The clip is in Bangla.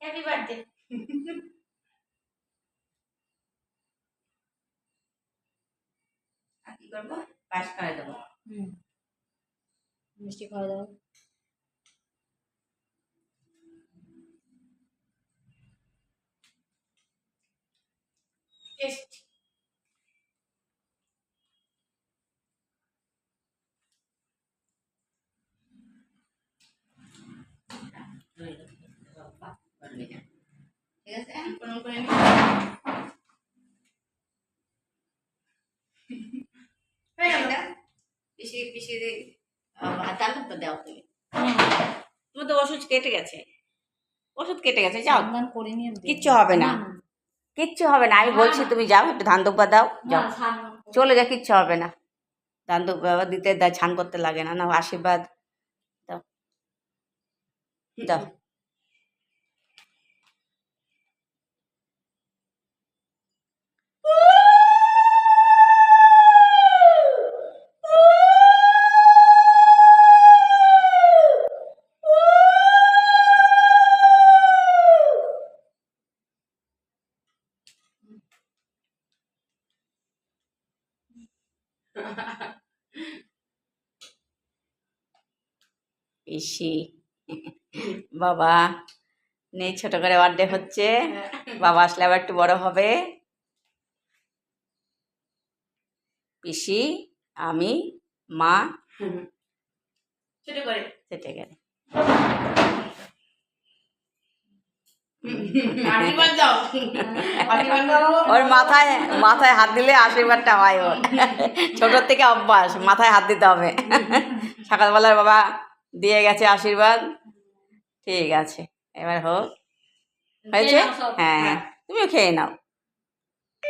Happy birthday. আর কি করবো? পায়েস খাওয়াই দেবো। মিষ্টি খাওয়া দাও। টেস্ট। ঠিক আছে, প্রণাম করে নি। পিসি পিসি দাদু তো দাও তুমি। তোমার তো ওষুধ কেটে গেছে, ওষুধ কেটে গেছে, যাও। কিচ্ছু হবে না, কিচ্ছু হবে না, আমি বলছি তুমি যাও, একটু ধান দুব্বা দাও, যাও চলে যা, কিচ্ছু হবে না। ধান দুব্বা দিতে ছান করতে লাগে না, না আশীর্বাদ দাও দাও। পিসি বাবা নেই, ছোট করে বার্থডে হচ্ছে, বাবা আসলে আবার একটু বড় হবে। পিসি, আমি, মা, ছোট করে সেটে গেলে ওর মাথায় মাথায় হাত দিলে আশীর্বাদটা হয় ওর। ছোটোর থেকে অভ্যাস, মাথায় হাত দিতে হবে। সকালবেলার বাবা দিয়ে গেছে আশীর্বাদ। ঠিক আছে, এবার হোক, হয়েছে? হ্যাঁ, তুমিও খেয়ে নাও।